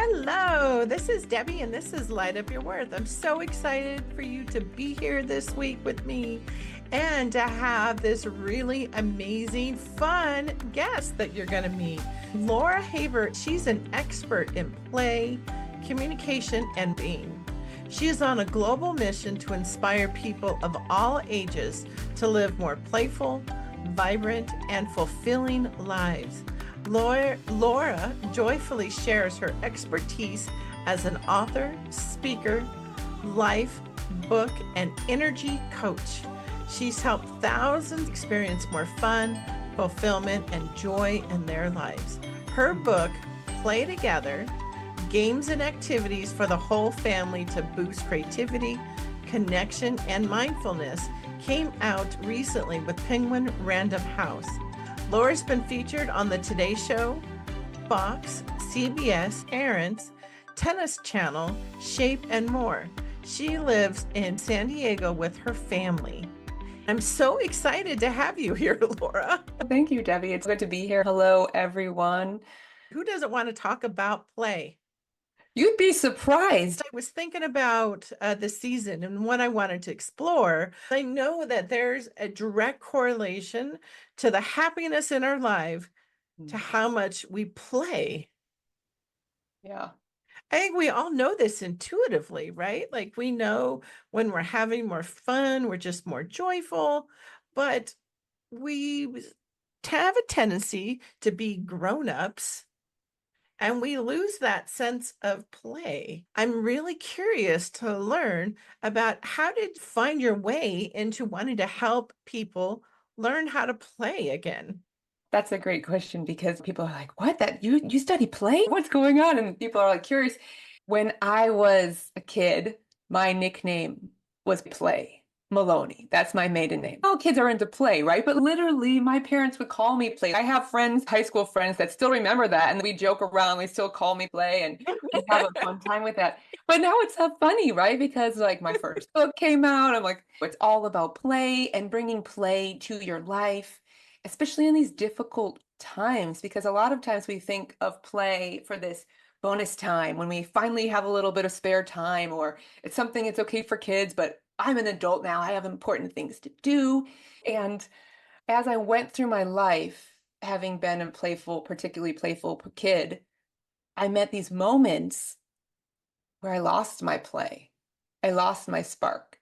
Hello, this is Debbie, and this is Light Up Your Worth. I'm so excited for you to be here this week with me and to have this really amazing, fun guest that you're going to meet. Laura Haver, she's an expert in play, communication, and being. She is on a global mission to inspire people of all ages to live more playful, vibrant, and fulfilling lives. Laura joyfully shares her expertise as an author, speaker, life, book, and energy coach. She's helped thousands experience more fun, fulfillment, and joy in their lives. Her book, Play Together, Games and Activities for the Whole Family to Boost Creativity, Connection, and Mindfulness, came out recently with Penguin Random House. Laura's been featured on The Today Show, Fox, CBS, Aaron's, Tennis Channel, Shape, and more. She lives in San Diego with her family. I'm so excited to have you here, Laura. Thank you, Debbie. It's good to be here. Hello, everyone. Who doesn't want to talk about play? You'd be surprised. I was thinking about the season and what I wanted to explore. I know that there's a direct correlation to the happiness in our life to how much we play. Yeah. I think we all know this intuitively, right? Like we know when we're having more fun, we're just more joyful, but we have a tendency to be grown-ups and we lose that sense of play. I'm really curious to learn about how did you find your way into wanting to help people learn how to play again? That's a great question because people are like, "What? That you study play? What's going on?" And people are like curious. When I was a kid, my nickname was Play. Maloney. That's my maiden name. All kids are into play, right? But literally, my parents would call me Play. I have friends, high school friends, that still remember that, and we joke around. They still call me Play, and we have a fun time with that. But now it's so funny, right? Because like my first book came out, I'm like, it's all about play and bringing play to your life, especially in these difficult times. Because a lot of times we think of play for this bonus time when we finally have a little bit of spare time, or it's something it's okay for kids, but I'm an adult now. I have important things to do. And as I went through my life, having been a playful, particularly playful kid, I met these moments where I lost my play. I lost my spark.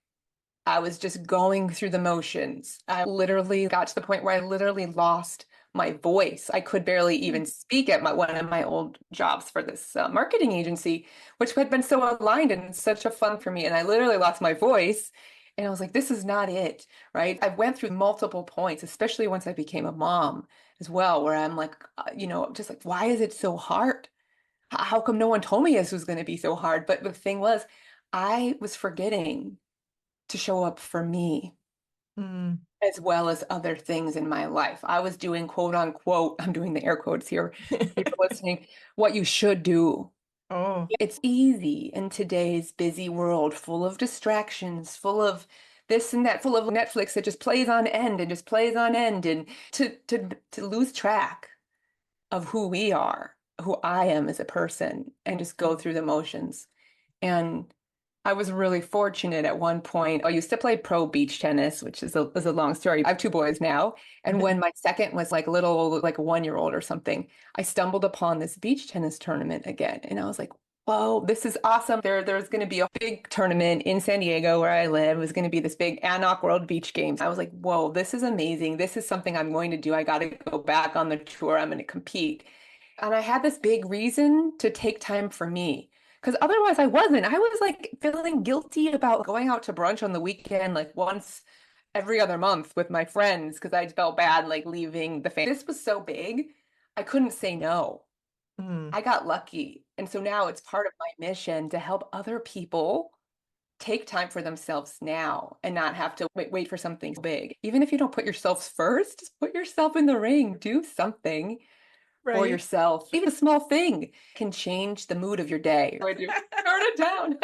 I was just going through the motions. I literally got to the point where I literally lost my voice. I could barely even speak at one of my old jobs for this marketing agency, which had been so aligned and such a fun for me. And I literally lost my voice. And I was like, this is not it, right? I went through multiple points, especially once I became a mom as well, where I'm like, just like, why is it so hard? How come no one told me this was going to be so hard? But the thing was, I was forgetting to show up for me Mm. as well as other things in my life. I was doing quote unquote, I'm doing the air quotes here, people listening, what you should do. Oh, It's easy in today's busy world, full of distractions, full of this and that, full of Netflix that just plays on end and just plays on end, and to lose track of who we are, who I am as a person, and just go through the motions. And I was really fortunate at one point. I used to play pro beach tennis, which is a long story. I have two boys now. And when my second was like little, like a 1-year-old or something, I stumbled upon this beach tennis tournament again. And I was like, whoa, this is awesome. There's going to be a big tournament in San Diego where I live. It was going to be this big ANOC World Beach Games. I was like, whoa, this is amazing. This is something I'm going to do. I got to go back on the tour. I'm going to compete. And I had this big reason to take time for me. Because otherwise I wasn't. I was like feeling guilty about going out to brunch on the weekend, like once every other month with my friends, because I felt bad like leaving the family. This was so big, I couldn't say no. mm. I got lucky. And so now it's part of my mission to help other people take time for themselves now and not have to wait for something big. Even if you don't put yourselves first, just put yourself in the ring, do something for Right. yourself. Even a small thing can change the mood of your day. Would you turn it down?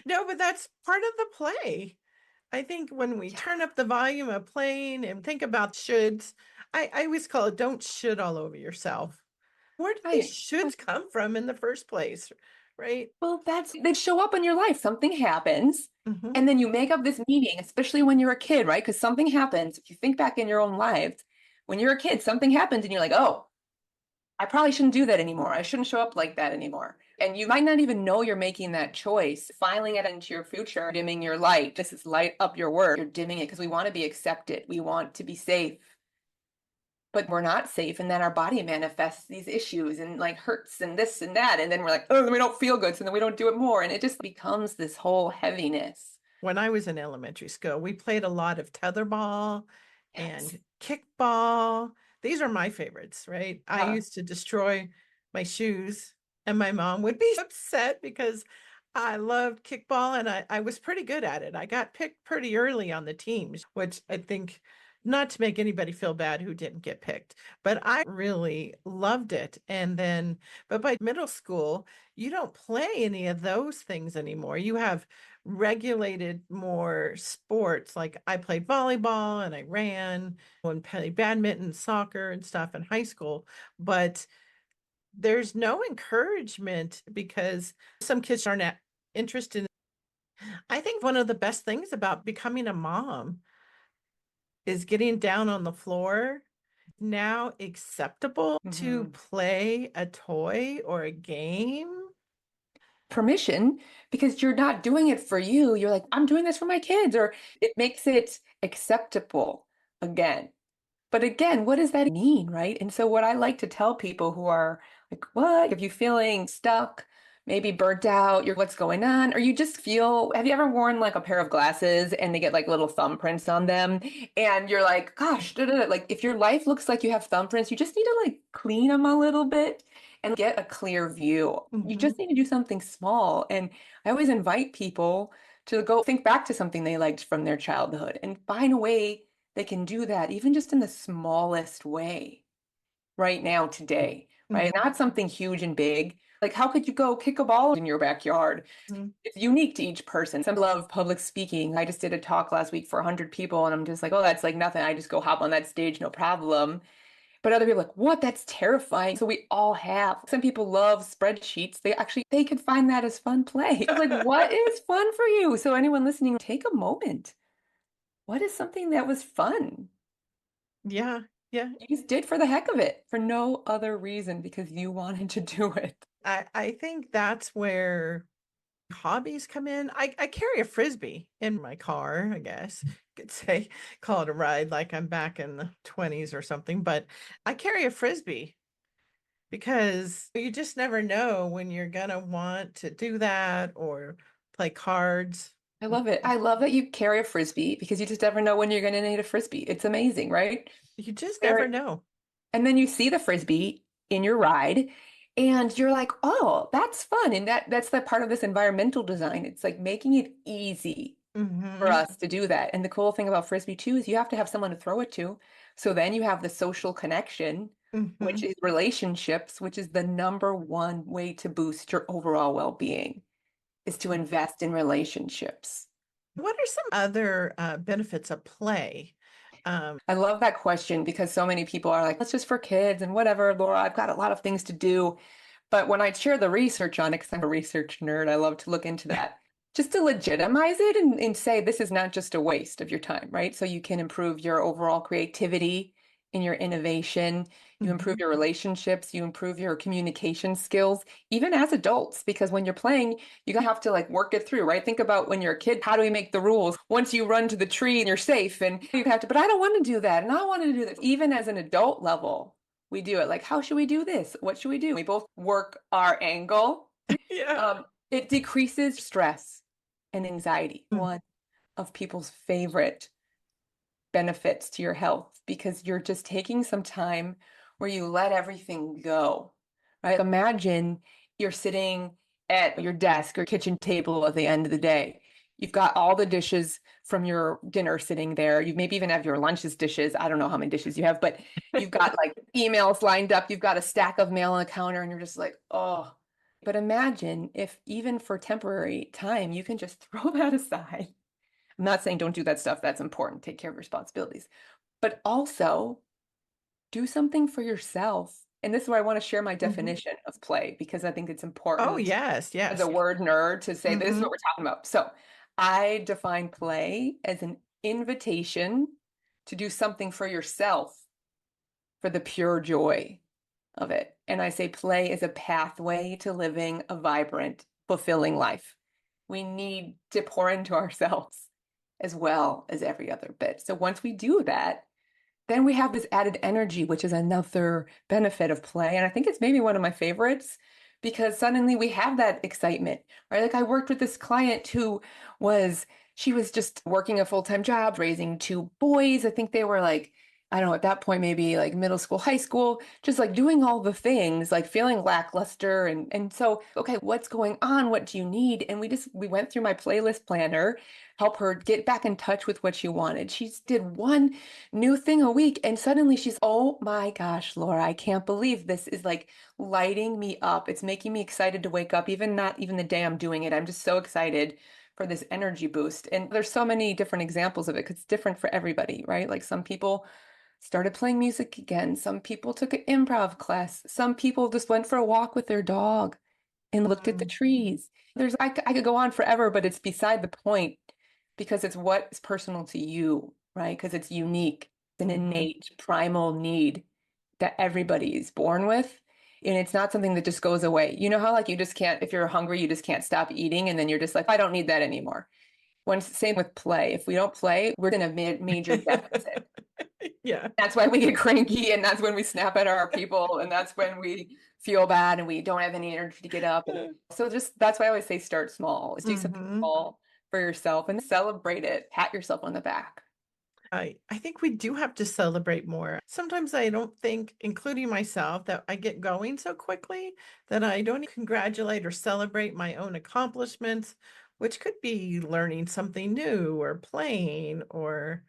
No, but that's part of the play. I think when we Yeah. turn up the volume of playing and think about shoulds, I always call it don't should all over yourself. Where do these Right. shoulds come from in the first place? Right? Well, they show up in your life. Something happens, Hmm. and then you make up this meaning, especially when you're a kid, right? Because something happens. If you think back in your own lives, when you're a kid, something happens, and you're like, oh, I probably shouldn't do that anymore. I shouldn't show up like that anymore. And you might not even know you're making that choice, filing it into your future, dimming your light. This is light up your word. You're dimming it because we want to be accepted. We want to be safe, but we're not safe. And then our body manifests these issues and like hurts and this and that. And then we're like, oh, then we don't feel good. So then we don't do it more. And it just becomes this whole heaviness. When I was in elementary school, we played a lot of tetherball Yes. and kickball. These are my favorites, right? I Yeah. used to destroy my shoes, and my mom would be upset because I loved kickball and I was pretty good at it. I got picked pretty early on the teams, which I think, not to make anybody feel bad who didn't get picked, but I really loved it. And then, but by middle school, you don't play any of those things anymore. You have regulated more sports. Like I played volleyball and I ran and played badminton, soccer and stuff in high school, but there's no encouragement because some kids aren't interested. I think one of the best things about becoming a mom is getting down on the floor. Now acceptable to Mhm. play a toy or a game. Permission because you're not doing it for you. You're like, I'm doing this for my kids, or it makes it acceptable again. But again, what does that mean, right? And so what I like to tell people who are like, what? If you're feeling stuck, maybe burnt out, you're what's going on, or you just feel, have you ever worn like a pair of glasses and they get like little thumbprints on them? And you're like, gosh, da, da, da. Like if your life looks like you have thumbprints, you just need to like clean them a little bit and get a clear view. You Mhm. just need to do something small. And I always invite people to go think back to something they liked from their childhood and find a way they can do that, even just in the smallest way right now, today, right? Mhm. Not something huge and big. Like, how could you go kick a ball in your backyard? Mhm. It's unique to each person. Some love public speaking. I just did a talk last week for 100 people, and I'm just like, oh, that's like nothing. I just go hop on that stage, no problem. But other people are like, what? That's terrifying. So we all have. Some people love spreadsheets. They could find that as fun play. I was like, what is fun for you? So anyone listening, take a moment. What is something that was fun? Yeah, yeah. You just did for the heck of it, for no other reason because you wanted to do it. I think that's where hobbies come in. I carry a frisbee in my car, I guess. Could say, call it a ride like I'm back in the 20s or something, but I carry a frisbee because you just never know when you're gonna want to do that or play cards. I love it. I love that you carry a frisbee because you just never know when you're going to need a frisbee. It's amazing, right? You just never Carry know. And then you see the frisbee in your ride and you're like, oh, that's fun. And that's the part of this environmental design. It's like making it easy for Hmm. us to do that. And the cool thing about frisbee too is you have to have someone to throw it to. So then you have the social connection, which Hmm. is relationships, which is the number one way to boost your overall well-being, is to invest in relationships. What are some other benefits of play? I love that question because so many people are like, that's just for kids and whatever, Laura, I've got a lot of things to do. But when I share the research on it, because I'm a research nerd, I love to look into that, just to legitimize it and say this is not just a waste of your time, right? So you can improve your overall creativity in your innovation, you improve Mhm. your relationships, you improve your communication skills, even as adults, because when you're playing, you have to like work it through, right? Think about when you're a kid, how do we make the rules? Once you run to the tree and you're safe, and you have to, but I don't want to do that, and I want to do this. Even as an adult level, we do it. Like, how should we do this? What should we do? We both work our angle. Yeah. It decreases stress and anxiety. Mm. One of people's favorite benefits to your health because you're just taking some time where you let everything go, right? Imagine you're sitting at your desk or kitchen table at the end of the day. You've got all the dishes from your dinner sitting there. You maybe even have your lunch's dishes. I don't know how many dishes you have, but you've got like emails lined up. You've got a stack of mail on the counter, and you're just like, oh. But imagine if even for temporary time, you can just throw that aside. I'm not saying don't do that stuff. That's important. Take care of your responsibilities. But also do something for yourself And this is where I want to share my Hmm. definition of play because I think it's Oh, important yes, as a yes. word nerd to say this is Hmm. what we're talking about. So I define play as an invitation to do something for yourself for the pure joy of it. And I say play is a pathway to living a vibrant, fulfilling life. We need to pour into ourselves as well as every other bit. So once we do that, then we have this added energy, which is another benefit of play. And I think it's maybe one of my favorites because suddenly we have that excitement, right? Like I worked with this client who she was just working a full-time job, raising two boys. I think they were like, I don't know, at that point, maybe like middle school, high school, just like doing all the things, like feeling lackluster. And so, okay, what's going on? What do you need? And we went through my playlist planner, help her get back in touch with what she wanted. She did one new thing a week. And suddenly she's, oh my gosh, Laura, I can't believe this is like lighting me up. It's making me excited to wake up, even not even the day I'm doing it. I'm just so excited for this energy boost. And there's so many different examples of it because it's different for everybody, right? Like some people started playing music again. Some people took an improv class. Some people just went for a walk with their dog and looked at the trees. I could go on forever, but it's beside the point because it's what's personal to you, right? Because it's unique. It's an Hmm. innate primal need that everybody is born with. And it's not something that just goes away. You know how like you just can't, if you're hungry, you just can't stop eating. And then you're just like, I don't need that anymore. When same with play. If we don't play, we're in a major deficit. Yeah. That's why we get cranky and that's when we snap at our people and that's when we feel bad and we don't have any energy to get up. And so just that's why I always say start small. Is do something Hmm. small for yourself and celebrate it. Pat yourself on the back. I think we do have to celebrate more. Sometimes I don't think, including myself, that I get going so quickly that I don't congratulate or celebrate my own accomplishments, which could be learning something new or playing or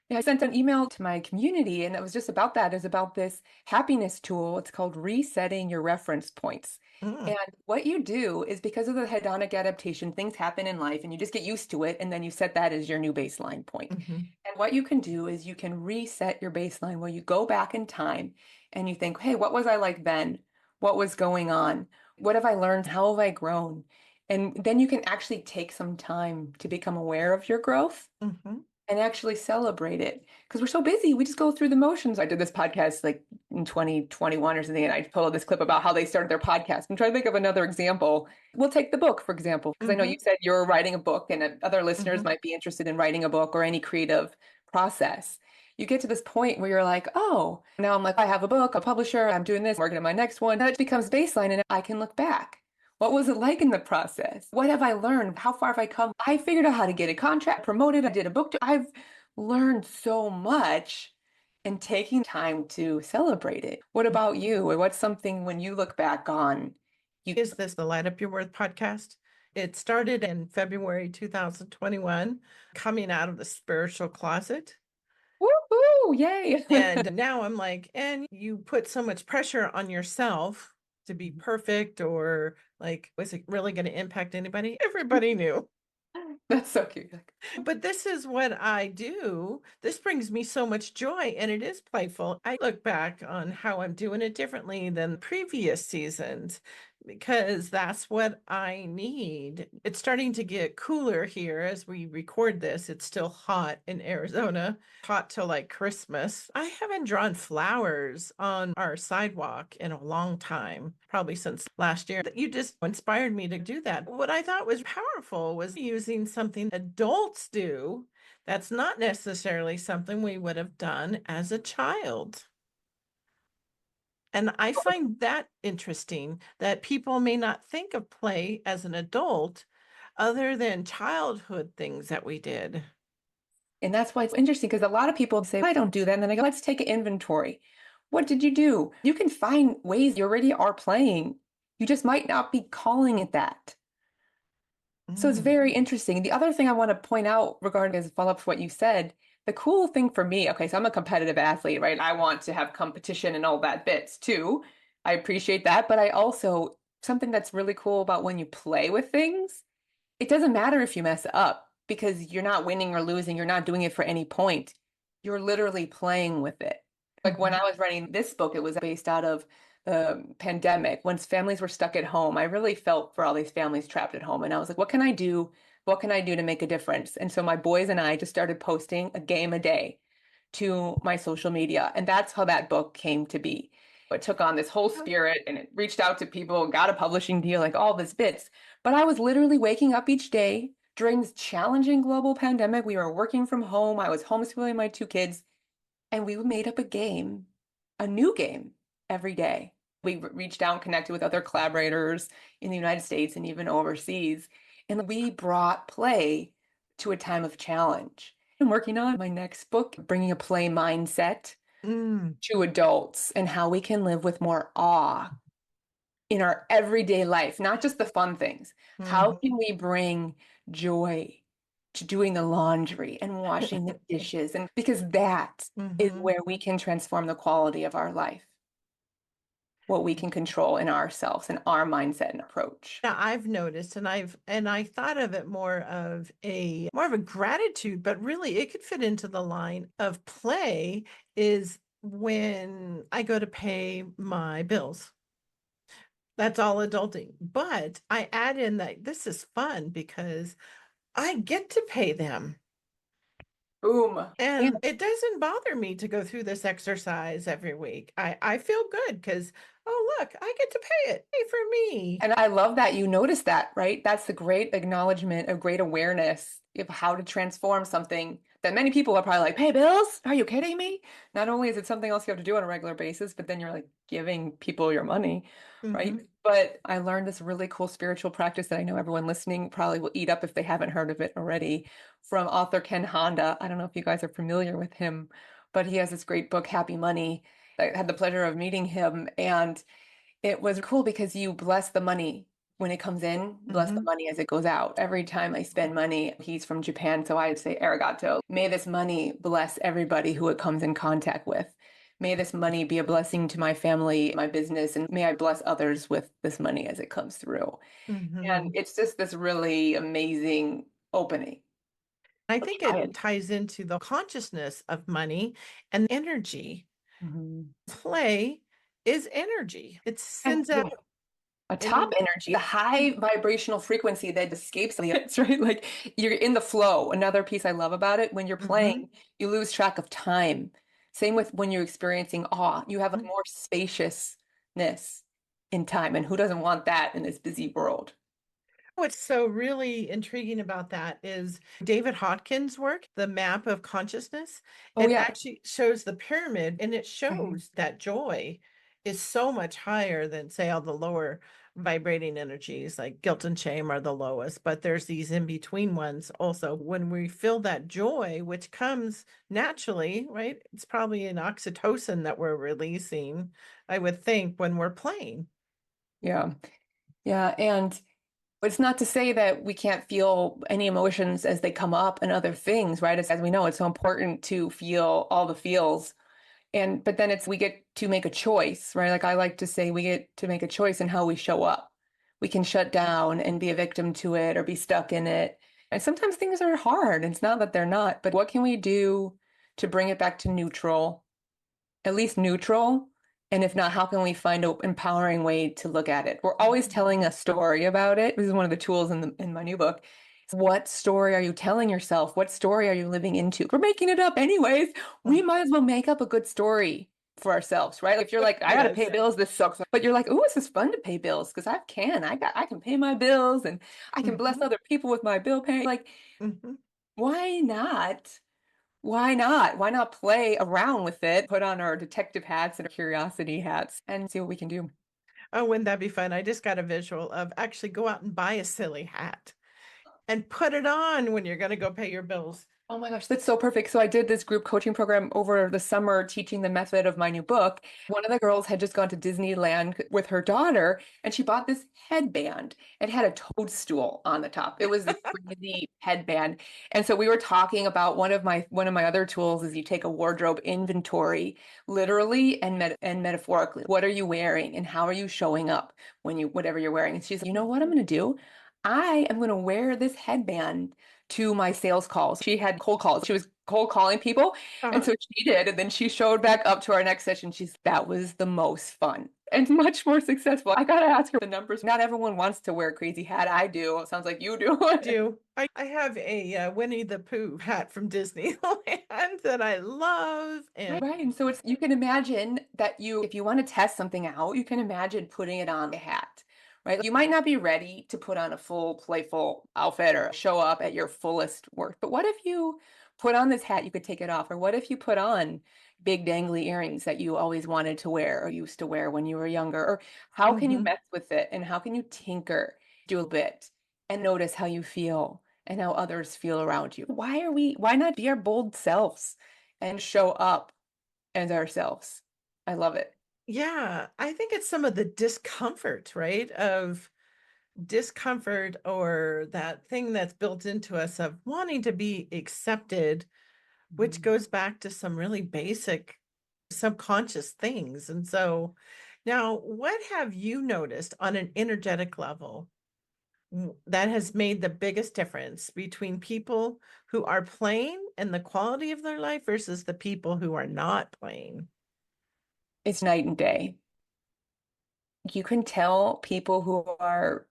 Yeah, I sent an email to my community and it was just about that. It's about this happiness tool. It's called resetting your reference points. mm, And what you do is because of the hedonic adaptation, things happen in life and you just get used to it. And then you set that as your new baseline point. mhm, And what you can do is you can reset your baseline where you go back in time and you think, hey, what was I like then? What was going on? What have I learned? How have I grown? And then you can actually take some time to become aware of your growth mhm. and actually celebrate it because we're so busy. We just go through the motions. I did this podcast like in 2021 or something, and I pulled this clip about how they started their podcast. I'm trying to think of another example. We'll take the book, for example, because I know you Mhm, said you're writing a book and other listeners mhm. might be interested in writing a book or any creative process. You get to this point where you're like, oh, now I'm like, I have a book, a publisher, I'm doing this, I'm working on my next one. That becomes baseline, and I can look back. What was it like in the process? What have I learned? How far have I come? I figured out how to get a contract, promoted. I did a book. I've learned so much and taking time to celebrate it. What about you? Or what's something when you look back on you? Is this the Light Up Your Worth podcast? It started in February 2021, coming out of the spiritual closet. Woohoo! Yay! And now I'm like, and you put so much pressure on yourself to be perfect or like, was it really going to impact anybody? Everybody knew. That's so cute. But this is what I do. This brings me so much joy and it is playful. I look back on how I'm doing it differently than previous seasons because that's what I need. It's starting to get cooler here as we record this. It's still hot in Arizona, hot till like Christmas. I haven't drawn flowers on our sidewalk in a long time, probably since last year. You just inspired me to do that. What I thought was powerful was using something adults do that's not necessarily something we would have done as a child. And I find that interesting that people may not think of play as an adult other than childhood things that we did. And that's why it's interesting because a lot of people say, I don't do that. And then I go, let's take an inventory. What did you do? You can find ways you already are playing. You just might not be calling it that. So it's Mm, very interesting. The other thing I want to point out regarding as a follow-up to what you said, the cool thing for me, okay, so I'm a competitive athlete, right? I want to have competition and all that bits too. I appreciate that, but I also, something that's really cool about when you play with things, it doesn't matter if you mess up because you're not winning or losing. You're not doing it for any point. You're literally playing with it. Like when mhm, I was writing this book, it was based out of pandemic, once families were stuck at home, I really felt for all these families trapped at home. And I was like, what can I do? What can I do to make a difference? And so my boys and I just started posting a game a day to my social media. And that's how that book came to be. It took on this whole spirit and it reached out to people, got a publishing deal, like all this bits. But I was literally waking up each day during this challenging global pandemic. We were working from home. I was homeschooling my two kids, and we made up a game, a new game every day. We reached out and connected with other collaborators in the United States and even overseas. And we brought play to a time of challenge. I'm working on my next book, bringing a play mindset Mm, to adults and how we can live with more awe in our everyday life, not just the fun things. How mhm. can we bring joy to doing the laundry and washing the dishes? And because that is Mhm. where we can transform the quality of our life, what we can control in ourselves and our mindset and approach. Now I've noticed, and I thought of it more of a gratitude, but really it could fit into the line of play is when I go to pay my bills. That's all adulting. But I add in that this is fun because I get to pay them. Boom. And And it doesn't bother me to go through this exercise every week. I feel good because, oh, look, I get to pay it. Pay for me. I love that you notice that, right? That's the great acknowledgement, a great awareness of how to transform something that many people are probably like, pay bills? Are you kidding me? Not only is it something else you have to do on a regular basis, but then you're like giving people your money, right? Hmm. But I learned this really cool spiritual practice that I know everyone listening probably will eat up if they haven't heard of it already, from author Ken Honda. I don't know if you guys are familiar with him, but he has this great book, Happy Money. I had the pleasure of meeting him, and it was cool because you bless the money when it comes in, bless the Hmm. money as it goes out. Every time I spend money, he's from Japan, so I'd say arigato. May this money bless everybody who it comes in contact with. May this money be a blessing to my family, my business, and may I bless others with this money as it comes through. And Hmm. it's just this really amazing opening. I So think try it it. ties into the consciousness of money and energy. Mhm. Play is energy. It And sends yeah, out a top any. energy, a high vibrational frequency that escapes the others, right? Like you're in the flow. Another piece I love about it, when you're Mhm. playing, you lose track of time. Same with when you're experiencing awe, you have a more spaciousness in time. And who doesn't want that in this busy world? What's so really intriguing about that is David Hawkins' work, The Map of Consciousness. Oh, It yeah. actually shows the pyramid and it Mhm. shows that joy is so much higher than, say, all the lower vibrating energies, like guilt and shame are the lowest, but there's these in between ones also. When we feel that joy, which comes naturally, right? It's probably an oxytocin that we're releasing, I would think, when we're playing. Yeah. Yeah. And it's not to say that we can't feel any emotions as they come up and other things, right? As we know, it's so important to feel all the feels. And but then we get to make a choice, right? Like I like to say, we get to make a choice in how we show up. We can shut down and be a victim to it or be stuck in it. And sometimes things are hard. It's not that they're not, but what can we do to bring it back to neutral, at least neutral? And if not, how can we find an empowering way to look at it? We're always telling a story about it. This is one of the tools in my new book. What story are you telling yourself? What story are you living into? We're making it up anyways. We might as well make up a good story for ourselves, right? If you're like, I gotta pay Yes. bills, this sucks. But you're like, oh, this is fun to pay bills because I can pay my bills and I can bless Hmm. other people with my bill pay. Like, Hmm. why not? Why not? Why not play around with it, put on our detective hats and our curiosity hats and see what we can do? Oh, wouldn't that be fun? I just got a visual of actually go out and buy a silly hat and put it on when you're going to go pay your bills. Oh my gosh, that's so perfect. So I did this group coaching program over the summer teaching the method of my new book. One of the girls had just gone to Disneyland with her daughter and she bought this headband. It had a toadstool on the top. It was this crazy headband. And so we were talking about one of my other tools is you take a wardrobe inventory, literally and metaphorically. What are you wearing and how are you showing up when you whatever you're wearing? And she's like, you know what I'm going to do? I am going to wear this headband to my sales calls. She had cold calls. She was cold calling people. And Uh-huh. so she did. And then she showed back up to our next session. That was the most fun. and much more successful. I gotta ask her the numbers. Not everyone wants to wear a crazy hat. I do. It sounds like you do. Do. I have a Winnie the Pooh hat from Disneyland that I love. And Right. And so it's you can imagine that if you want to test something out, you can imagine putting it on a hat. Right. You might not be ready to put on a full playful outfit or show up at your fullest work. But what if you put on this hat, you could take it off? Or what if you put on big dangly earrings that you always wanted to wear or used to wear when you were younger? Or how can you mhm. mess with it and how can you tinker, do a bit and notice how you feel and how others feel around you? Why not be our bold selves and show up as ourselves? I love it. Yeah, I think it's some of the discomfort, right? Of discomfort or that thing that's built into us of wanting to be accepted, which Mhm. goes back to some really basic subconscious things. And so now, what have you noticed on an energetic level that has made the biggest difference between people who are playing and the quality of their life versus the people who are not playing? It's night and day. You can tell people who are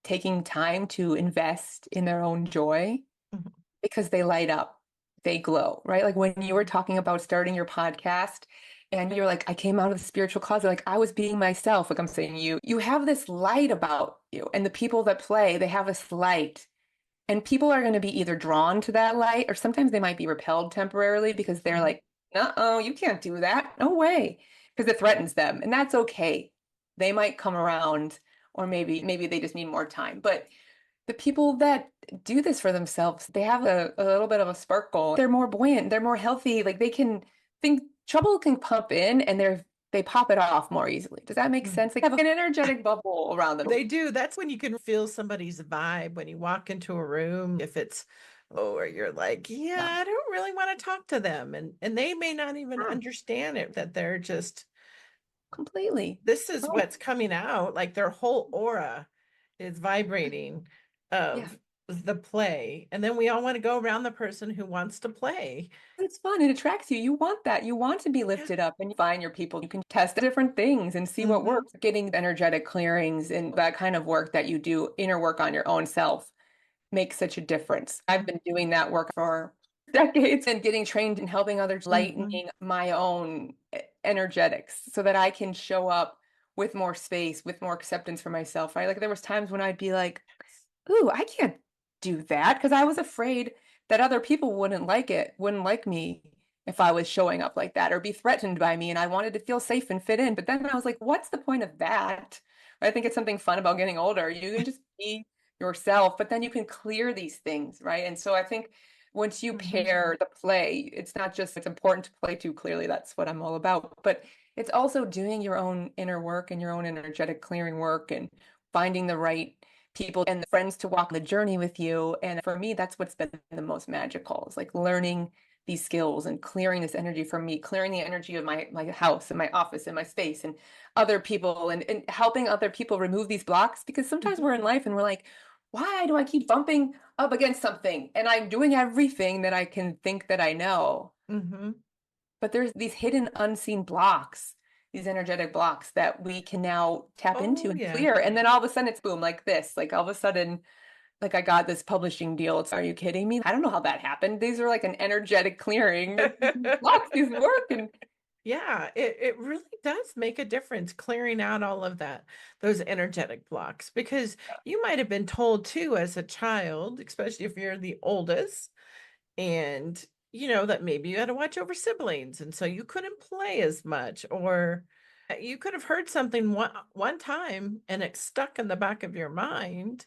taking time to invest in their own joy Mhm, because they light up, they glow, right? Like when you were talking about starting your podcast and you're like, I came out of the spiritual closet, like I was being myself. Like I'm saying, you have this light about you, and the people that play, they have this light. And people are going to be either drawn to that light or sometimes they might be repelled temporarily because they're mhm, like, uh-oh, you can't do that. No way. Because it threatens them. And that's okay. They might come around or maybe they just need more time. But the people that do this for themselves, they have a little bit of a sparkle. They're more buoyant, they're more healthy. Like they can think trouble can pump in and they pop it off more easily. Does that make mhm. sense? Like have an energetic bubble around them. They do. That's when you can feel somebody's vibe when you walk into a room. If it's, oh, or you're like, yeah, Yeah. I don't really want to talk to them. And they may not even Ah, understand it, that they're just, completely. this is Right. what's coming out. Like their whole aura is vibrating Yeah. of the play. And then we all want to go around the person who wants to play. It's fun. It attracts you. You want that. You want to be Yeah. lifted up and you find your people. You can test different things and see what Hmm. works. Getting energetic clearings and that kind of work that you do, inner work on your own self, makes such a difference. I've been doing that work for decades and getting trained in helping others, Hmm. lightening my own energetics so that I can show up with more space, with more acceptance for myself, right? Like there was times when I'd be like, ooh, I can't do that because I was afraid that other people wouldn't like me if I was showing up like that or be threatened by me. And I wanted to feel safe and fit in. But then I was like, what's the point of that? I think it's something fun about getting older. You can just be yourself, but then you can clear these things, right? And so I think once you Hmm. pair the play, it's not just it's important to play too clearly. That's what I'm all about. But it's also doing your own inner work and your own energetic clearing work and finding the right people and the friends to walk the journey with you. And for me, that's what's been the most magical is like learning these skills and clearing this energy from me, clearing the energy of my house and my office and my space and other people and helping other people remove these blocks because sometimes Hmm. we're in life and we're like, why do I keep bumping up against something? And I'm doing everything that I can think that I know. Hmm. But there's these hidden, unseen blocks, these energetic blocks that we can now tap into Oh, and yeah. clear. And then all of a sudden it's boom, like this. Like all of a sudden, like I got this publishing deal. Are you kidding me? I don't know how that happened. These are like an energetic clearing of these blocks, these work. And Yeah, it really does make a difference clearing out all of that, those energetic blocks, because you might have been told too as a child, especially if you're the oldest, and that maybe you had to watch over siblings, and so you couldn't play as much, or you could have heard something one time and it stuck in the back of your mind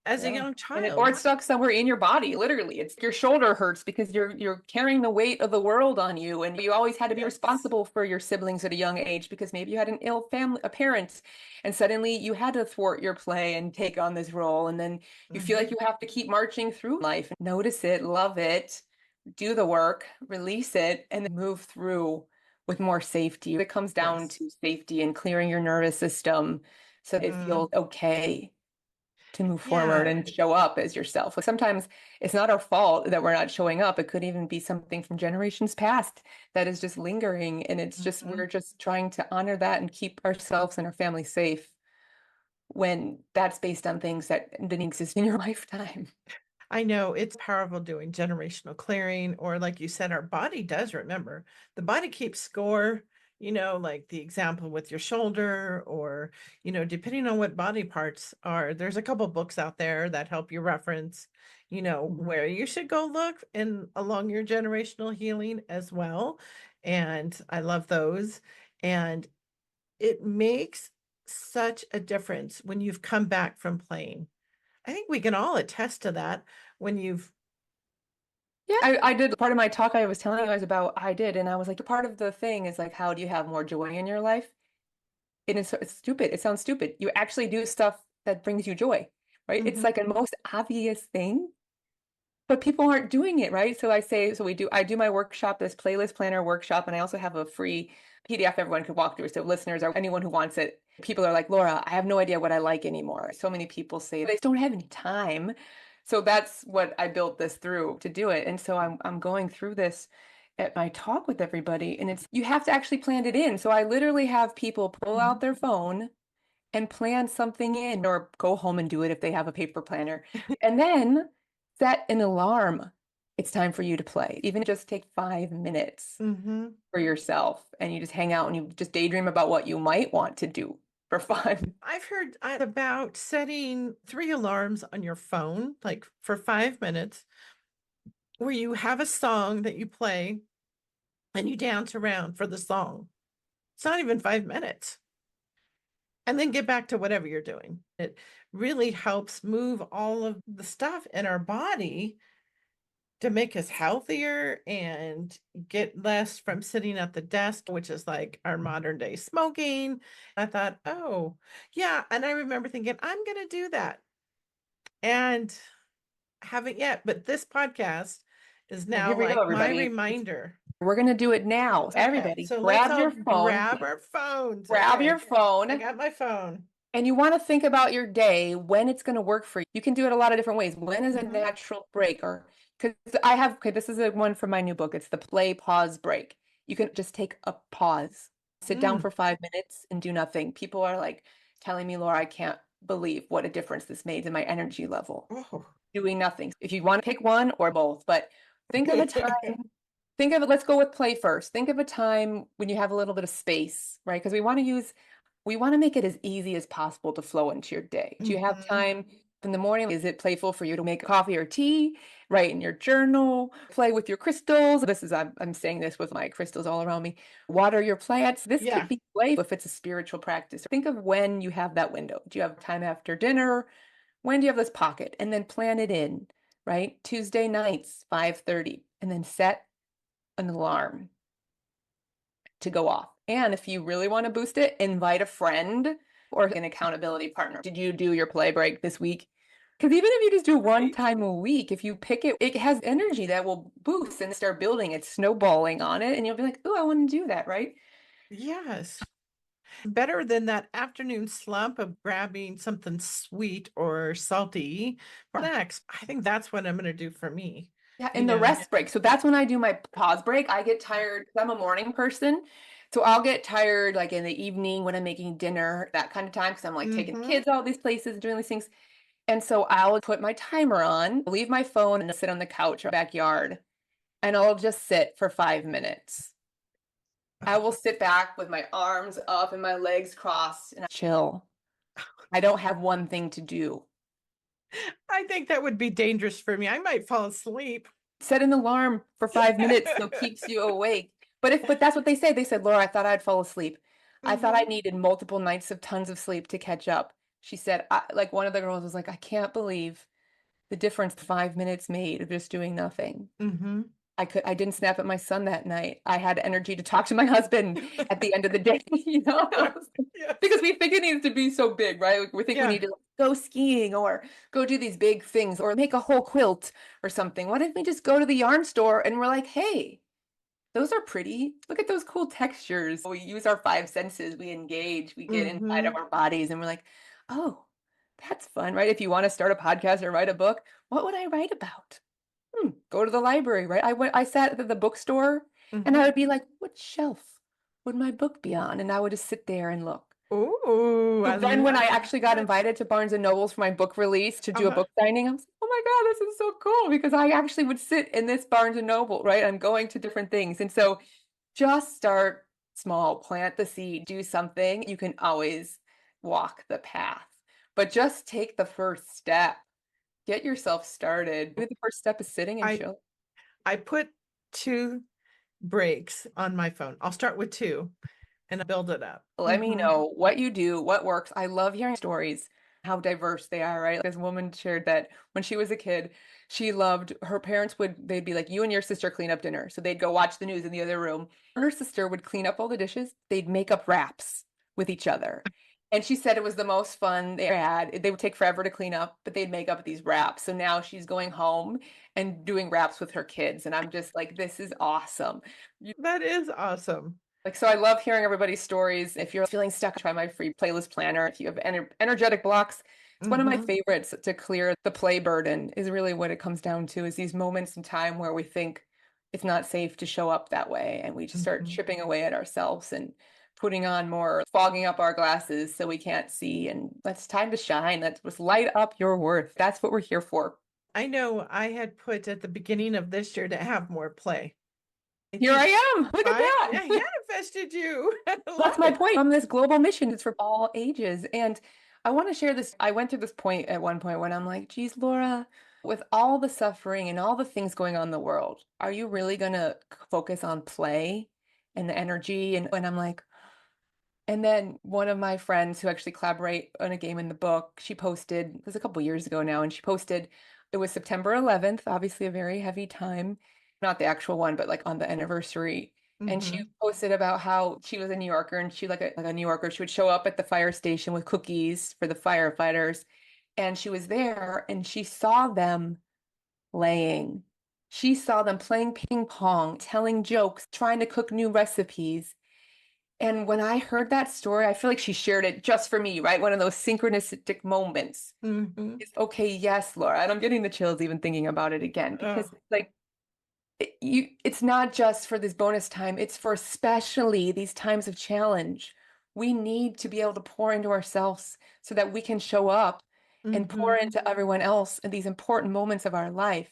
as a yeah. young Or child. it's stuck somewhere in your body, literally. It's your shoulder hurts because you're carrying the weight of the world on you, and you always had to be Yes. responsible for your siblings at a young age because maybe you had an ill family, a parent, and suddenly you had to thwart your play and take on this role, and then you feel like Hmm. you have to keep marching through life. Notice it, love it, do the work, release it, and then move through with more safety. It comes down Yes. to safety and clearing your nervous system so it Mm. feels okay. to move forward Yeah. and show up as yourself. Like sometimes it's not our fault that we're not showing up. It could even be something from generations past that is just lingering. And it's just, Mhm. we're just trying to honor that and keep ourselves and our family safe when that's based on things that didn't exist in your lifetime. I know it's powerful doing generational clearing, or like you said, our body does remember. The body keeps score, like the example with your shoulder, or, depending on what body parts are. There's a couple books out there that help you reference, Mhm. where you should go look and along your generational healing as well. And I love those. And it makes such a difference when you've come back from playing. I think we can all attest to that when you've Yeah, I did part of my talk I was telling you guys about, I did. And I was like, part of the thing is like, how do you have more joy in your life? And it's stupid. It sounds stupid. You actually do stuff that brings you joy, right? It's Mhm, like a most obvious thing, but people aren't doing it, right? So I do my workshop, this playlist planner workshop, and I also have a free PDF everyone can walk through. So listeners or anyone who wants it, people are like, Laura, I have no idea what I like anymore. So many people say they don't have any time. So that's what I built this through to do it. And so I'm going through this at my talk with everybody, and it's you have to actually plan it in. So I literally have people pull out mhm. their phone and plan something in or go home and do it if they have a paper planner. And then set an alarm. It's time for you to play. Even just take 5 minutes Mhm. for yourself and you just hang out and you just daydream about what you might want to do for fun. I've heard about setting 3 alarms on your phone, like, for 5 minutes, where you have a song that you play and you dance around for the song. It's not even 5 minutes, and then get back to whatever you're doing. It really helps move all of the stuff in our body to make us healthier and get less from sitting at the desk, which is like our modern day smoking. I thought, oh, yeah. And I remember thinking, I'm going to do that. And haven't yet. But this podcast is So here now we go, like my everybody. reminder. We're going to do it now. Okay. Everybody, So let's all grab our phones. grab your Okay. I phone. got my phone. And you want to think about your day, when it's going to work for you. You can do it a lot of different ways. When is a Hmm. natural break? Or because I have, okay, this is a one from my new book. It's the play, pause, break. You can just take a pause, sit down Mm. for 5 minutes and do nothing. People are like telling me, Laura, I can't believe what a difference this made in my energy level. Oh. Doing nothing. If you want to pick one or both, but think of a time. Think of it, let's go with play first. Think of a time when you have a little bit of space, right? Because we want to make it as easy as possible to flow into your day. Do you have Hmm. time in the morning? Is it playful for you to make coffee or tea, write in your journal, play with your crystals? I'm saying this with my crystals all around me. Water your plants. This could Yeah. be play if it's a spiritual practice. Think of when you have that window. Do you have time after dinner? When do you have this pocket? And then plan it in, right? Tuesday nights, 5:30, and then set an alarm to go off. And if you really want to boost it, invite a friend or an accountability partner. Did you do your play break this week? Because even if you just do one Right. time a week, if you pick it, it has energy that will boost and start building. It's snowballing on it. And you'll be like, oh, I want to do that, right? Yes. Better than that afternoon slump of grabbing something sweet or salty for next. I think that's what I'm going to do for me. Yeah, You and the know. rest break. So that's when I do my pause break. I get tired. I'm a morning person. So I'll get tired like in the evening when I'm making dinner, that kind of time, because I'm like taking the Hmm. kids all these places, doing these things. And so I'll put my timer on, leave my phone, and sit on the couch or backyard, and I'll just sit for 5 minutes. I will sit back with my arms up and my legs crossed and chill. I don't have one thing to do. I think that would be dangerous for me. I might fall asleep. Set an alarm for 5 minutes so it keeps you awake. But that's what they say. They said, Laura, I thought I'd fall asleep. I thought I Hmm. needed multiple nights of tons of sleep to catch up. She said, like one of the girls was like, I can't believe the difference 5 minutes made of just doing nothing. Hmm. I didn't snap at my son that night. I had energy to talk to my husband at the end of the day, you know? Yes. Because we think it needs to be so big, right? Like, we think we Yeah. need to go skiing or go do these big things or make a whole quilt or something. Why don't we just go to the yarn store and we're like, hey, those are pretty. Look at those cool textures. We use our five senses, we engage, we get inside of Hmm. our bodies, and we're like, oh, That's fun, right? If you want to start a podcast or write a book, what would I write about? Go to the library, right? I sat at the bookstore and I Hmm. would be like, what shelf would my book be on? And I would just sit there and look. Ooh, So I then when love I actually got that. invited to Barnes and Nobles for my book release to do a Uh-huh. book signing, I was like, oh my God, this is so cool because I actually would sit in this Barnes and Noble, right? I'm going to different things. And so just start small, plant the seed, do something. You can always walk the path, but just take the first step. Get yourself started. Maybe the first step is sitting and I chill. I put two breaks on my phone. I'll start with two and build it up. Let me Hmm. know what you do, what works. I love hearing stories, how diverse they are, right? This woman shared that when she was a kid, she loved her parents they'd be like, you and your sister clean up dinner. So they'd go watch the news in the other room. Her sister would clean up all the dishes. They'd make up wraps with each other. And she said it was the most fun they had. They would take forever to clean up, but they'd make up these wraps. So now she's going home and doing wraps with her kids. And I'm just like, this is awesome. That is awesome. Like, so I love hearing everybody's stories. If you're feeling stuck, try my free playlist planner. If you have energetic blocks, it's one of my Hmm. favorites to clear the play burden, is really what it comes down to, is these moments in time where we think it's not safe to show up that way. And we just start Hmm. chipping away at ourselves and putting on more, fogging up our glasses so we can't see. And it's time to shine. Let's just light up your worth. That's what we're here for. I know I had put at the beginning of this year to have more play. I Here I think am. Look at I that. manifested you. I That's love my it. point. From this global mission, it's for all ages. And I want to share this. I went through this point at one point when I'm like, geez, Laura, with all the suffering and all the things going on in the world, are you really going to focus on play and the energy? And I'm like, and then one of my friends who actually collaborate on a game in the book, she posted, it was a couple years ago now, and she posted, it was September 11th, obviously a very heavy time, not the actual one, but like on the anniversary. And she Hmm. posted about how she was a New Yorker and she like a New Yorker, she would show up at the fire station with cookies for the firefighters. And she was there and she saw them playing. She saw them playing ping pong, telling jokes, trying to cook new recipes. And when I heard that story, I feel like she shared it just for me, right? One of those synchronistic moments. Hmm. It's okay, yes, Laura. And I'm getting the chills even thinking about it again because Oh. like it's not just for this bonus time, it's for especially these times of challenge. We need to be able to pour into ourselves so that we can show up and pour Hmm. into everyone else in these important moments of our life,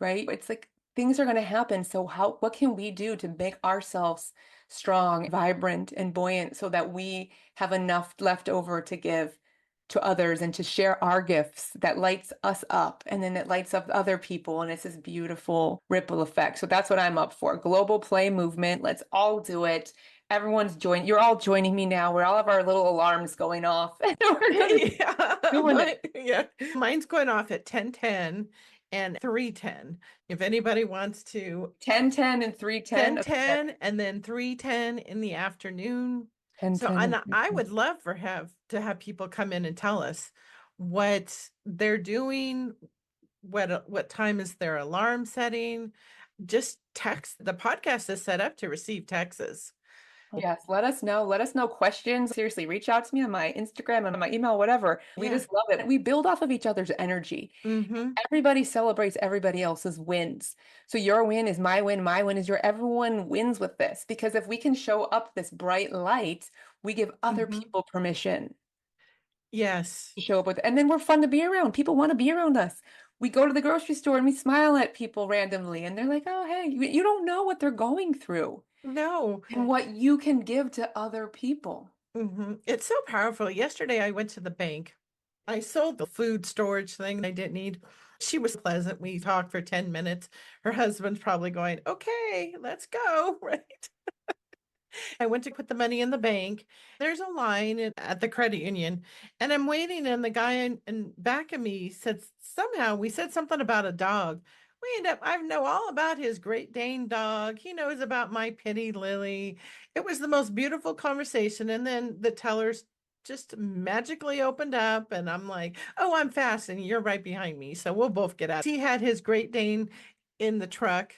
right? It's like things are going to happen. So what can we do to make ourselves strong, vibrant, and buoyant so that we have enough left over to give to others and to share our gifts that lights us up and then it lights up other people and it's this beautiful ripple effect. So that's what I'm up for. Global play movement. Let's all do it. You're all joining me now. We're all have our little alarms going off. And we're gonna Yeah, doing it. yeah. Mine's going off at 10:10 and 3:10. If anybody wants to 10:10 and 3:10. Okay, 10:10 and then 3:10 in the afternoon. 10, So 10 and and I 3:10. would love for have to have people come in and tell us what they're doing, what time is their alarm setting. Just text. The podcast is set up to receive texts. Yes, let us know. Let us know questions. Seriously, reach out to me on my Instagram and on my email, whatever. We Yeah. just love it. We build off of each other's energy. Mm-hmm. Everybody celebrates everybody else's wins. So your win is my win is your, everyone wins with this. Because if we can show up this bright light, we give other Mm-hmm. people permission Yes. to show up with, and then we're fun to be around. People want to be around us. We go to the grocery store and we smile at people randomly, and they're like, oh, hey, you don't know what they're going through No. and what you can give to other people. Hmm. It's so powerful. Yesterday, I went to the bank. I sold the food storage thing I didn't need. She was pleasant. We talked for 10 minutes. Her husband's probably going, okay, let's go. Right. I went to put the money in the bank. There's a line at the credit union, and I'm waiting. And the guy in back of me said, somehow we said something about a dog. We end up, I know all about his Great Dane dog. He knows about my Penny Lily. It was the most beautiful conversation. And then the tellers just magically opened up, and I'm like, oh, I'm fast, and you're right behind me. So we'll both get out. He had his Great Dane in the truck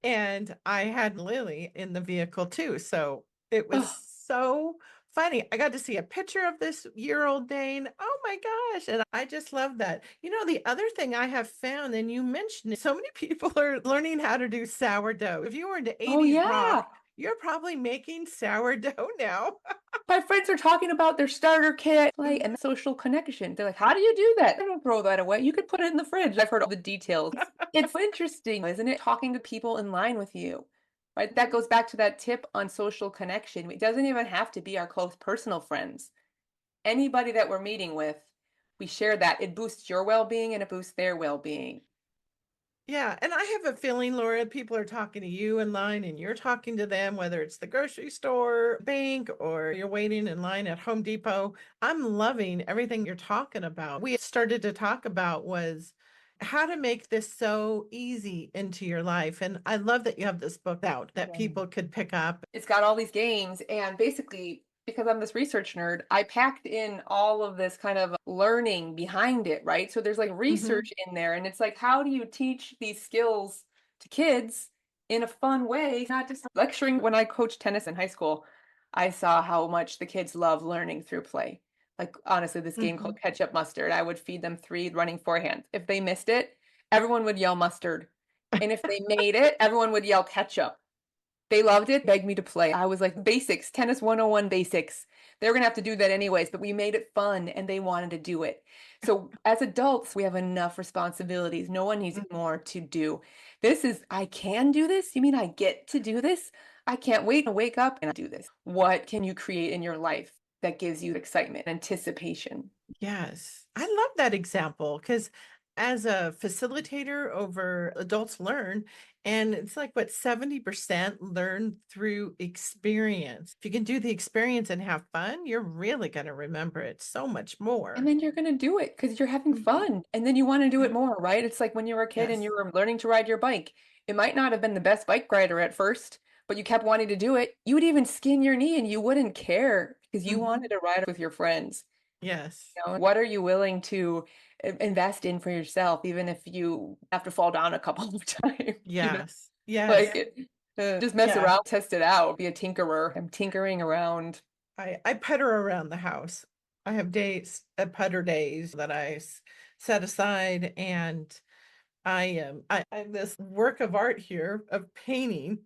and I had Lily in the vehicle too. So it was Oh, so funny. I got to see a picture of this year-old Dane. Oh my gosh. And I just love that. The other thing I have found, and you mentioned it, so many people are learning how to do sourdough. If you were into Oh 80s rock, yeah. you're probably making sourdough now. My friends are talking about their starter kit, like, and Mhm. social connection. They're like, how do you do that? I don't throw that away. You could put it in the fridge. I've heard all the details. It's interesting, isn't it? Talking to people in line with you, right? That goes back to that tip on social connection. It doesn't even have to be our close personal friends. Anybody that we're meeting with, we share that. It boosts your well-being and it boosts their well-being. Yeah, and I have a feeling, Laura, people are talking to you in line and you're talking to them, whether it's the grocery store, bank, or you're waiting in line at Home Depot. I'm loving everything you're talking about. We started to talk about was how to make this so easy into your life. And I love that you have this book out that people could pick up. It's got all these games, and basically, because I'm this research nerd, I packed in all of this kind of learning behind it, right? So there's like Hmm. research in there, and it's like, how do you teach these skills to kids in a fun way, not just lecturing? When I coached tennis in high school, I saw how much the kids love learning through play. Like, honestly, this game Hmm. called Ketchup Mustard, I would feed them three running forehands. If they missed it, everyone would yell mustard. And if they made it, everyone would yell ketchup. They loved it, begged me to play. I was like, basics, tennis 101 basics. They were going to have to do that anyways, but we made it fun and they wanted to do it. So as adults, we have enough responsibilities. No one needs more to do. I can do this? You mean I get to do this? I can't wait to wake up and do this. What can you create in your life that gives you excitement, anticipation? Yes, I love that example because as a facilitator over Adults Learn, and it's like what 70% learn through experience. If you can do the experience and have fun, you're really going to remember it so much And more. then you're going to do it because you're having Mhm. fun. And then you want to do it Yeah. more, right? It's like when you were a kid and you Yes. were learning to ride your bike. It might not have been the best bike rider at first, but you kept wanting to do it. You would even skin your knee and you wouldn't care because you wanted Hmm. to ride with your friends. Yes. What are you willing to invest in for yourself, even if you have to fall down a couple of times, Yes. Yes. Like just mess Yeah. around, test it out, be a tinkerer. I'm tinkering around. I putter around the house. I have days, putter days that set aside, and I have this work of art here of painting,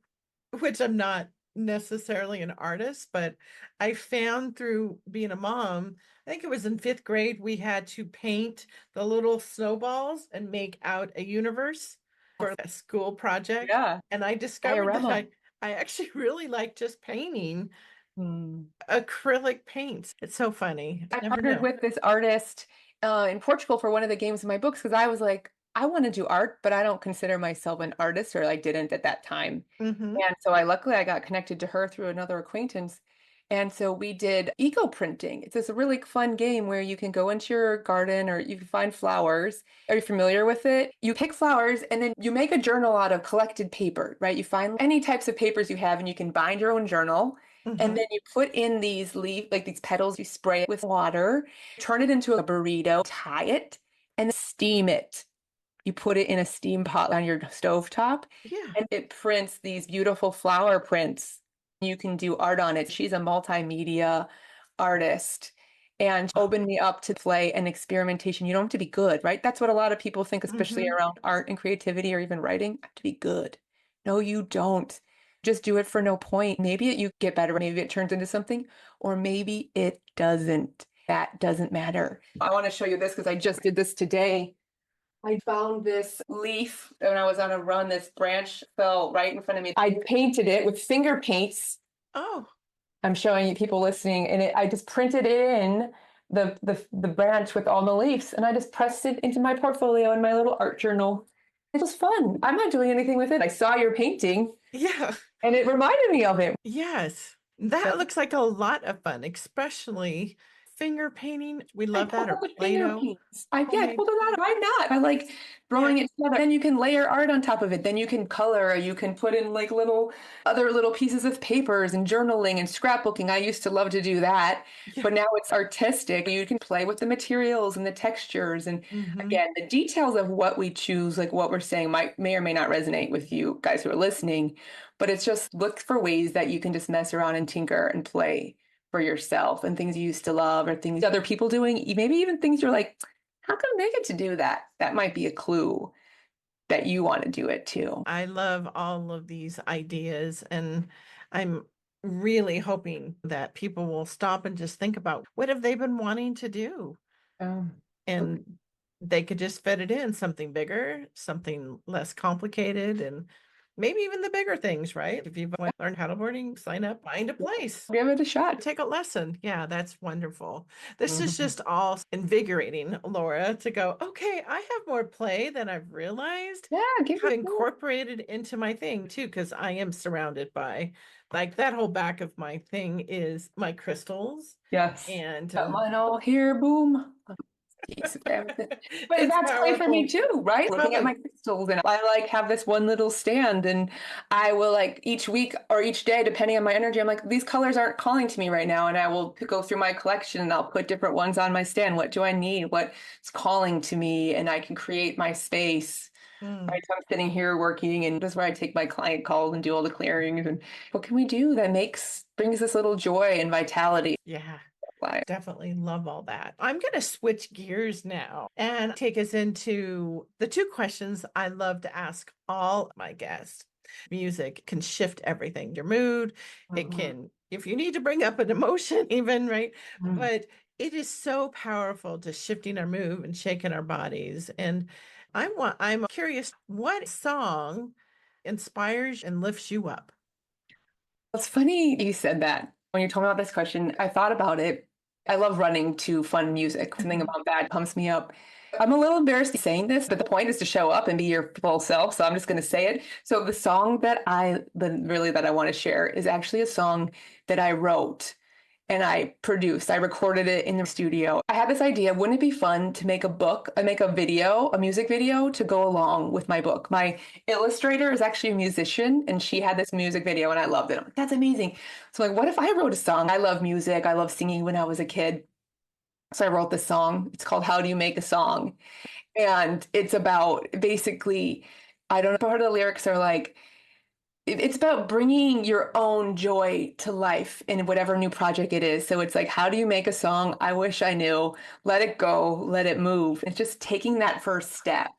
which I'm not necessarily an artist, but I found through being a mom, I think it was in fifth grade, we had to paint the little snowballs and make out a universe for a school project. Yeah, And I discovered that diorama. I actually really like just painting Hmm. acrylic paints. It's so funny. I Never partnered know. with this artist in Portugal for one of the games in my books because I was like, I want to do art, but I don't consider myself an artist, or I didn't at that time. Hmm. And so luckily I got connected to her through another acquaintance. And so we did eco printing. It's this really fun game where you can go into your garden or you can find flowers. Are you familiar with it? You pick flowers and then you make a journal out of collected paper, right? You find any types of papers you have and you can bind your own journal. And then Hmm. you put in these like these petals, you spray it with water, turn it into a burrito, tie it, and steam it. You put it in a steam pot on your stove top, Yeah. and it prints these beautiful flower prints. You can do art on it. She's a multimedia artist and opened me up to play and experimentation. You don't have to be good, right? That's what a lot of people think, especially Hmm. around art and creativity or even writing. I have to be good. No, you don't. Just do it for no point. Maybe you get better, maybe it turns into something, or maybe it doesn't. That doesn't matter. I want to show you this because I just did this today. I found this leaf when I was on a run. This branch fell right in front of me. I painted it with finger paints. Oh, I'm showing you people listening, and I just printed in the branch with all the leaves, and I just pressed it into my portfolio in my little art journal. It was fun. I'm not doing anything with it. I saw your painting, yeah. and it reminded me of it. Yes. That looks like a lot of fun, especially finger painting. We I love that, or pulled with finger Play-Doh, paints. I homemade. pulled it out. Why not? I like Yeah. throwing it together. Then you can layer art on top of it. Then you can color, or you can put in like other little pieces of papers and journaling and scrapbooking. I used to love to do that, Yeah. but now it's artistic. You can play with the materials and the textures. And Hmm. again, the details of what we choose, like what we're saying, may or may not resonate with you guys who are listening, but it's just look for ways that you can just mess around and tinker and play for yourself and things you used to love or things other people doing, maybe even things you're like, how come they get to do that? That might be a clue that you want to do it too. I love all of these ideas, and I'm really hoping that people will stop and just think about what have they been wanting to do, Okay. and they could just fit it in something bigger, something less complicated, and maybe even the bigger things, right? If you've learned paddleboarding, sign up, find a place. Give it a shot. Take a lesson. Yeah, that's wonderful. This is Mhm. just all invigorating, Laura, to go, okay, I have more play than I've realized. Yeah, give I've it a shot. incorporated into my thing too, because I am surrounded by like that whole back of my thing is my crystals. Yes. And Got mine all here, boom. Piece of everything. But it's that's play for me powerful. too, right? Looking at Totally. my crystals, and I like have this one little stand, and I will like each week or each day, depending on my energy, I'm like, these colors aren't calling to me right now, and I will go through my collection and I'll put different ones on my stand. What do I need? What's calling to me? And I can create my space. Mm, Right, so I'm sitting here working, and this is where I take my client calls and do all the clearings. And what can we do that brings this little joy and vitality? yeah. Life? Definitely love all that. I'm going to switch gears now and take us into the two questions I love to ask all my guests. Music can shift everything, your mood. It Mhm. can, if you need to bring up an emotion, even, right? Mhm. But it is so powerful to shifting our mood and shaking our bodies. And I'm curious, what song inspires and lifts you up? It's funny you said that. When you told me about this question, I thought about it. I love running to fun music. Something Mhm. about that pumps me up. I'm a little embarrassed saying this, but the point is to show up and be your full self. So I'm just going to say it. So the song that I want to share is actually a song that I wrote and I produced. I recorded it in the studio. I had this idea, wouldn't it be fun to make a book, make a video, a music video to go along with my book? My illustrator is actually a musician and she had this music video and I loved it. I'm like, that's amazing. So like, what if I wrote a song? I love music. I love singing when I was a kid. So I wrote this song. It's called How Do You Make a Song? And it's about basically, I don't know, part of the lyrics are like, it's about bringing your own joy to life in whatever new project it is. So it's like, how do you make a song? I wish I knew. Let it go, let it move. It's just taking that first step.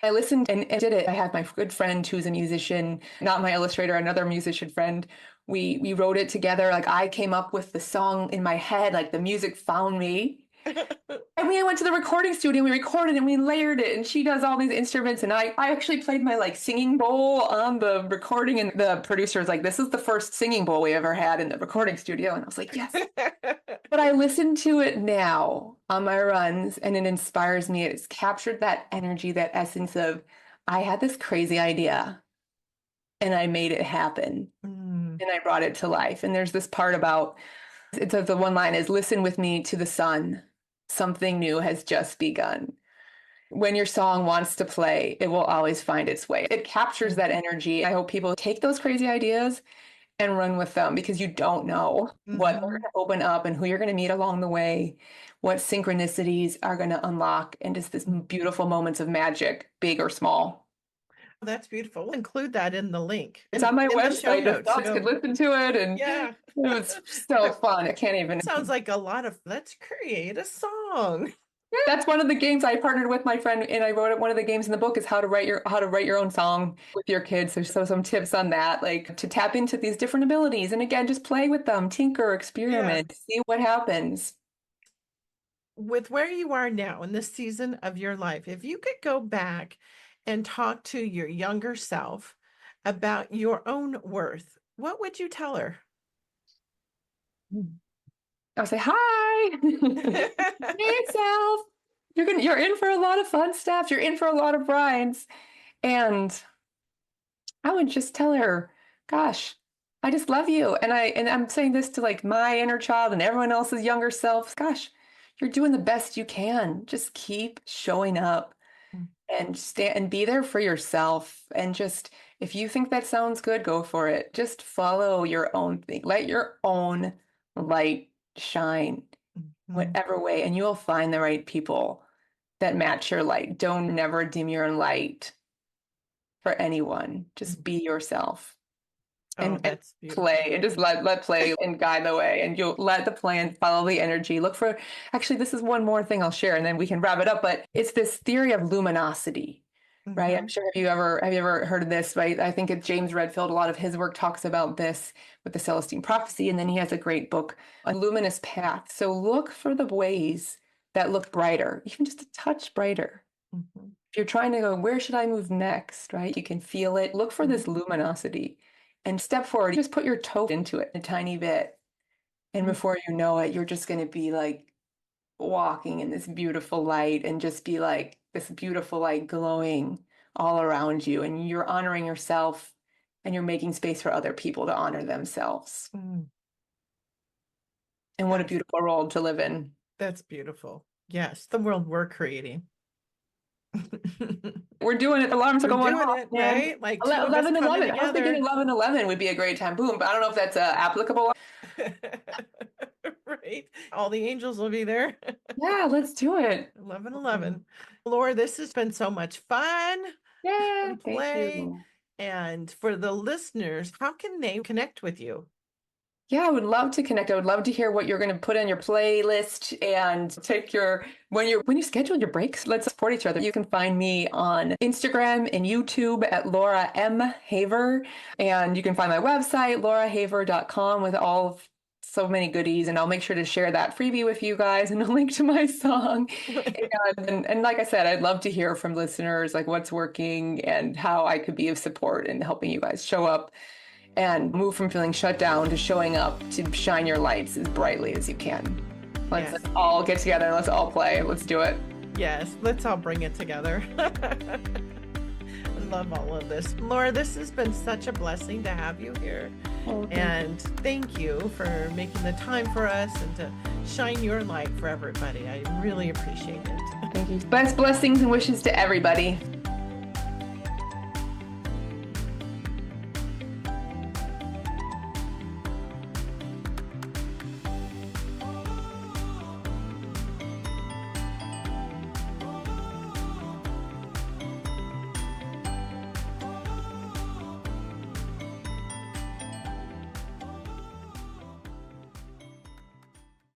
I listened and did it. I had my good friend who's a musician, not my illustrator, another musician friend. We wrote it together. Like I came up with the song in my head, like the music found me. And we went to the recording studio, we recorded and we layered it, and she does all these instruments. And I actually played my like singing bowl on the recording, and the producer was like, this is the first singing bowl we ever had in the recording studio. And I was like, yes. But I listen to it now on my runs and it inspires me. It's captured that energy, that essence of I had this crazy idea and I made it happen Mm, and I brought it to life. And there's this part about the one line is listen with me to the sun. Something new has just begun. When your song wants to play, it will always find its way. It captures that energy. I hope people take those crazy ideas and run with them because you don't know what they're going mhm. to open up and who you're going to meet along the way, what synchronicities are going to unlock, and just this beautiful moments of magic, big or small. That's beautiful. We'll include that in the link It's on my in the show website. The notes. dogs could So listen to it, and yeah. it was so fun. I can't even. Sounds like a lot of let's create a song. That's one of the games I partnered with my friend, and I wrote it. One of the games in the book is how to write your own song with your kids. There's some tips on that, like to tap into these different abilities, and again, just play with them, tinker, Yeah. experiment, see what happens. With where you are now in this season of your life, if you could go back and talk to your younger self about your own worth, what would you tell her? I'll say hi. Hey, self. You're in for a lot of fun stuff. You're in for a lot of rides, and I would just tell her, gosh, I just love you. And I'm saying this to like my inner child and everyone else's younger self. Gosh, you're doing the best you can. Just keep showing up and stand and be there for yourself. And just if you think that sounds good, go for it. Just follow your own thing. Let your own light shine Mhm. whatever way, and you'll find the right people that match your light. Don't never dim your light for anyone. Just be yourself. Oh, and that's beautiful. play and just let play and guide the way. And you'll let the plan follow the energy. Look for, actually, this is one more thing I'll share and then we can wrap it up. But it's this theory of luminosity, right? I'm Hmm. sure have you ever heard of this, right? I think it's James Redfield, a lot of his work talks about this with the Celestine prophecy. And then he has a great book, A Luminous Path. So look for the ways that look brighter, even just a touch brighter. Hmm. If you're trying to go, where should I move next, right? You can feel it. Look for Hmm. this luminosity and step forward. Just put your toe into it a tiny bit. And before you know it, you're just going to be like walking in this beautiful light and just be like this beautiful light glowing all around you. And you're honoring yourself and you're making space for other people to honor themselves. Hmm. And what a Yes, beautiful world to live in. that's beautiful. Yes, the world we're creating. We're doing it. The alarms are We're going doing off, it, man. right? Like two of us 11, coming 11. I was thinking together. 11, 11 would be a great time. Boom. But I don't know if that's applicable. Right? All the angels will be there. Yeah, let's do it. 11:11. Laura, this has been so much fun Yeah, and thank play. you. And for the listeners, how can they connect with you? Yeah, I would love to connect. I would love to hear what you're going to put on your playlist and take your when you schedule your breaks, let's support each other. You can find me on Instagram and YouTube at Laura M. Haver. And you can find my website, laurahaver.com, with all of so many goodies. And I'll make sure to share that freebie with you guys and a link to my song. And like I said, I'd love to hear from listeners, like what's working and how I could be of support in helping you guys show up and move from feeling shut down to showing up to shine your lights as brightly as you can. Let's Yes. all get together. Let's all play. Let's do it. Yes, let's all bring it together. I love all of this. Laura, this has been such a blessing to have you here. Oh, And thank you for making the time for us and to shine your light for everybody. I really appreciate it. thank you. Best blessings and wishes to everybody.